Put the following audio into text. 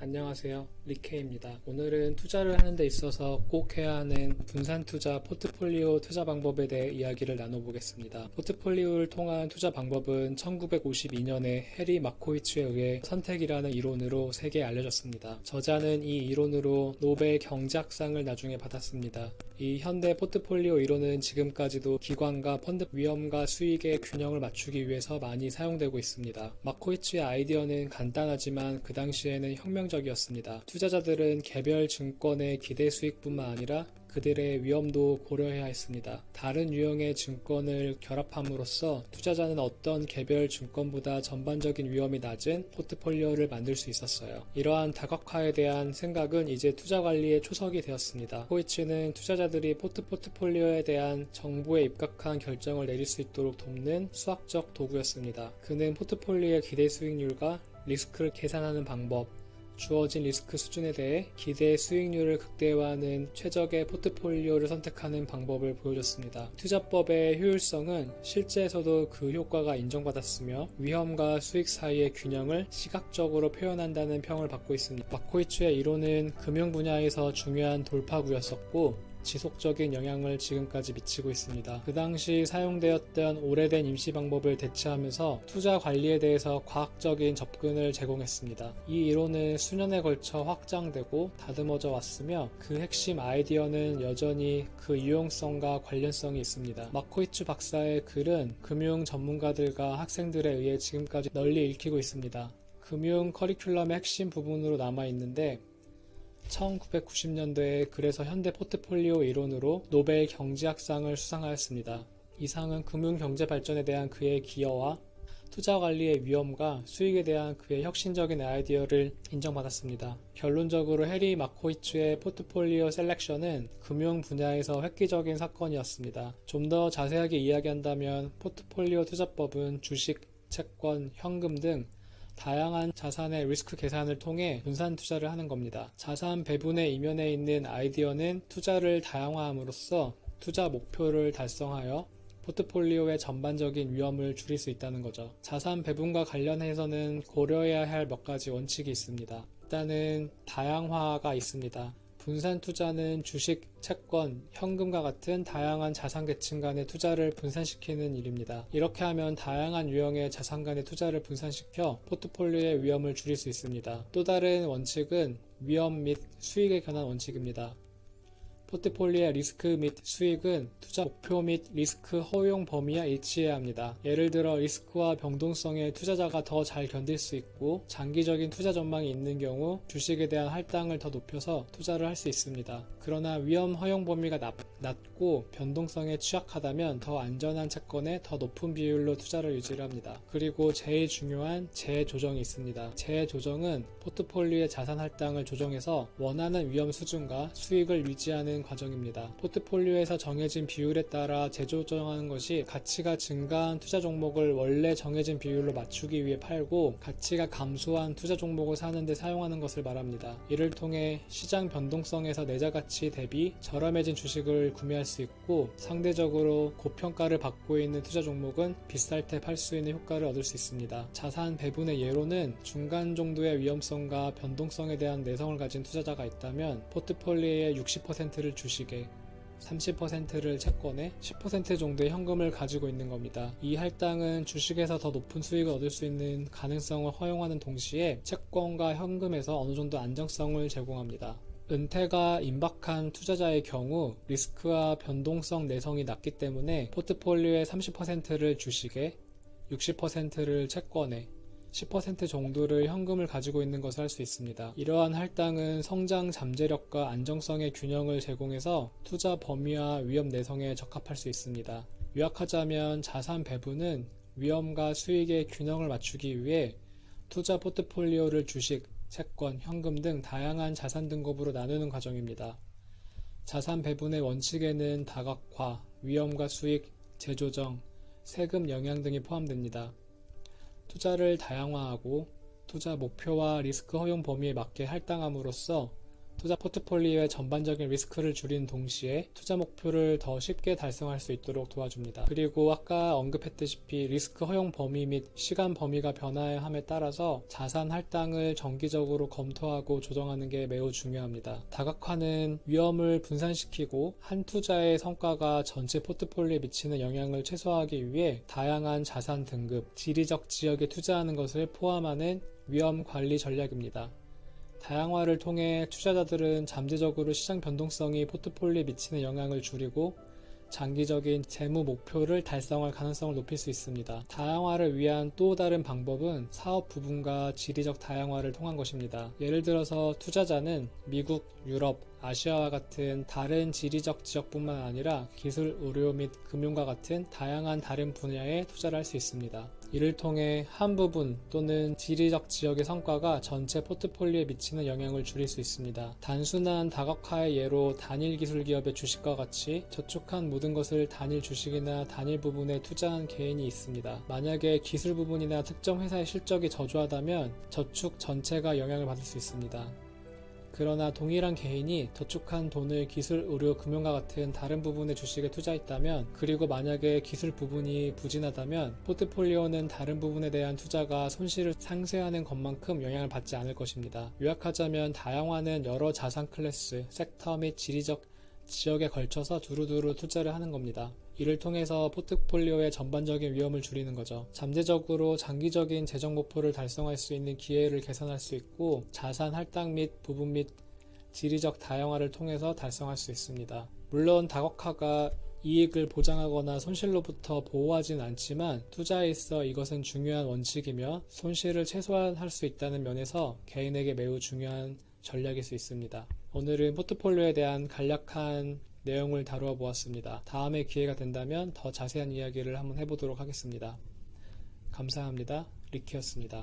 안녕하세요. 리케입니다. 오늘은 투자를 하는 데 있어서 꼭 해야 하는 분산 투자 포트폴리오 투자 방법에 대해 이야기를 나눠보겠습니다. 포트폴리오를 통한 투자 방법은 1952년에 해리 마코이츠에 의해 선택이라는 이론으로 세계에 알려졌습니다. 저자는 이 이론으로 노벨 경제학상을 나중에 받았습니다. 이 현대 포트폴리오 이론은 지금까지도 기관과 펀드 위험과 수익의 균형을 맞추기 위해서 많이 사용되고 있습니다. 마코이츠의 아이디어는 간단하지만 그 당시에는 혁명적이었습니다. 투자자들은 개별 증권의 기대 수익뿐만 아니라 그들의 위험도 고려해야 했습니다. 다른 유형의 증권을 결합함으로써 투자자는 어떤 개별 증권보다 전반적인 위험이 낮은 포트폴리오를 만들 수 있었어요. 이러한 다각화에 대한 생각은 이제 투자 관리의 초석이 되었습니다. 코이츠는 투자자들이 포트폴리오에 대한 정보에 입각한 결정을 내릴 수 있도록 돕는 수학적 도구였습니다. 그는 포트폴리오의 기대 수익률과 리스크를 계산하는 방법, 주어진 리스크 수준에 대해 기대 수익률을 극대화하는 최적의 포트폴리오를 선택하는 방법을 보여줬습니다. 투자법의 효율성은 실제에서도 그 효과가 인정받았으며 위험과 수익 사이의 균형을 시각적으로 표현한다는 평을 받고 있습니다. 마코이츠의 이론은 금융 분야에서 중요한 돌파구였었고 지속적인 영향을 지금까지 미치고 있습니다. 그 당시 사용되었던 오래된 임시 방법을 대체하면서 투자 관리에 대해서 과학적인 접근을 제공했습니다. 이 이론은 수년에 걸쳐 확장되고 다듬어져 왔으며 그 핵심 아이디어는 여전히 그 유용성과 관련성이 있습니다. 마코이츠 박사의 글은 금융 전문가들과 학생들에 의해 지금까지 널리 읽히고 있습니다. 금융 커리큘럼의 핵심 부분으로 남아있는데 1990년도에 그래서 현대 포트폴리오 이론으로 노벨 경제학상을 수상하였습니다. 이 상은 금융 경제 발전에 대한 그의 기여와 투자 관리의 위험과 수익에 대한 그의 혁신적인 아이디어를 인정받았습니다. 결론적으로 해리 마코이츠의 포트폴리오 셀렉션은 금융 분야에서 획기적인 사건이었습니다. 좀 더 자세하게 이야기한다면 포트폴리오 투자법은 주식, 채권, 현금 등 다양한 자산의 리스크 계산을 통해 분산 투자를 하는 겁니다. 자산 배분의 이면에 있는 아이디어는 투자를 다양화함으로써 투자 목표를 달성하여 포트폴리오의 전반적인 위험을 줄일 수 있다는 거죠. 자산 배분과 관련해서는 고려해야 할 몇 가지 원칙이 있습니다. 일단은 다양화가 있습니다. 분산 투자는 주식, 채권, 현금과 같은 다양한 자산 계층 간의 투자를 분산시키는 일입니다. 이렇게 하면 다양한 유형의 자산 간의 투자를 분산시켜 포트폴리오의 위험을 줄일 수 있습니다. 또 다른 원칙은 위험 및 수익에 관한 원칙입니다. 포트폴리오의 리스크 및 수익은 투자 목표 및 리스크 허용 범위와 일치해야 합니다. 예를 들어 리스크와 변동성에 투자자가 더 잘 견딜 수 있고 장기적인 투자 전망이 있는 경우 주식에 대한 할당을 더 높여서 투자를 할 수 있습니다. 그러나 위험 허용 범위가 낮고 변동성에 취약하다면 더 안전한 채권에 더 높은 비율로 투자를 유지를 합니다. 그리고 제일 중요한 재조정이 있습니다. 재조정은 포트폴리오의 자산 할당을 조정해서 원하는 위험 수준과 수익을 유지하는 과정입니다. 포트폴리오에서 정해진 비율에 따라 재조정하는 것이 가치가 증가한 투자 종목을 원래 정해진 비율로 맞추기 위해 팔고 가치가 감소한 투자 종목을 사는 데 사용하는 것을 말합니다. 이를 통해 시장 변동성에서 내자 가치 대비 저렴해진 주식을 구매할 수 있고 상대적으로 고평가를 받고 있는 투자 종목은 비쌀 때 팔 수 있는 효과를 얻을 수 있습니다. 자산 배분의 예로는 중간 정도의 위험성과 변동성에 대한 내성을 가진 투자자가 있다면 포트폴리오의 60%를 주식에 30%를 채권에 10% 정도의 현금을 가지고 있는 겁니다. 이 할당은 주식에서 더 높은 수익을 얻을 수 있는 가능성을 허용하는 동시에 채권과 현금에서 어느 정도 안정성을 제공합니다. 은퇴가 임박한 투자자의 경우 리스크와 변동성 내성이 낮기 때문에 포트폴리오의 30%를 주식에 60%를 채권에 10% 정도를 현금을 가지고 있는 것을 할 수 있습니다. 이러한 할당은 성장 잠재력과 안정성의 균형을 제공해서 투자 범위와 위험 내성에 적합할 수 있습니다. 요약하자면 자산 배분은 위험과 수익의 균형을 맞추기 위해 투자 포트폴리오를 주식, 채권, 현금 등 다양한 자산 등급으로 나누는 과정입니다. 자산 배분의 원칙에는 다각화, 위험과 수익, 재조정, 세금 영향 등이 포함됩니다. 투자를 다양화하고 투자 목표와 리스크 허용 범위에 맞게 할당함으로써 투자 포트폴리오의 전반적인 리스크를 줄이는 동시에 투자 목표를 더 쉽게 달성할 수 있도록 도와줍니다. 그리고 아까 언급했다시피 리스크 허용 범위 및 시간 범위가 변화함에 따라서 자산 할당을 정기적으로 검토하고 조정하는 게 매우 중요합니다. 다각화는 위험을 분산시키고 한 투자의 성과가 전체 포트폴리오에 미치는 영향을 최소화하기 위해 다양한 자산 등급, 지리적 지역에 투자하는 것을 포함하는 위험 관리 전략입니다. 다양화를 통해 투자자들은 잠재적으로 시장 변동성이 포트폴리오에 미치는 영향을 줄이고 장기적인 재무 목표를 달성할 가능성을 높일 수 있습니다. 다양화를 위한 또 다른 방법은 사업 부분과 지리적 다양화를 통한 것입니다. 예를 들어서 투자자는 미국, 유럽, 아시아와 같은 다른 지리적 지역뿐만 아니라 기술, 의료 및 금융과 같은 다양한 다른 분야에 투자를 할 수 있습니다. 이를 통해 한 부분 또는 지리적 지역의 성과가 전체 포트폴리오에 미치는 영향을 줄일 수 있습니다. 단순한 다각화의 예로 단일 기술 기업의 주식과 같이 저축한 모든 것을 단일 주식이나 단일 부분에 투자한 개인이 있습니다. 만약에 기술 부분이나 특정 회사의 실적이 저조하다면 저축 전체가 영향을 받을 수 있습니다. 그러나 동일한 개인이 저축한 돈을 기술, 의료, 금융과 같은 다른 부분의 주식에 투자했다면, 그리고 만약에 기술 부분이 부진하다면 포트폴리오는 다른 부분에 대한 투자가 손실을 상쇄하는 것만큼 영향을 받지 않을 것입니다. 요약하자면 다양화는 여러 자산 클래스, 섹터 및 지리적 지역에 걸쳐서 두루두루 투자를 하는 겁니다. 이를 통해서 포트폴리오의 전반적인 위험을 줄이는 거죠. 잠재적으로 장기적인 재정 목표를 달성할 수 있는 기회를 개선할 수 있고 자산 할당 및 부분 및 지리적 다양화를 통해서 달성할 수 있습니다. 물론 다각화가 이익을 보장하거나 손실로부터 보호하진 않지만 투자에 있어 이것은 중요한 원칙이며 손실을 최소화할 수 있다는 면에서 개인에게 매우 중요한 전략일 수 있습니다. 오늘은 포트폴리오에 대한 간략한 내용을 다루어 보았습니다. 다음에 기회가 된다면 더 자세한 이야기를 한번 해보도록 하겠습니다. 감사합니다. 리키였습니다.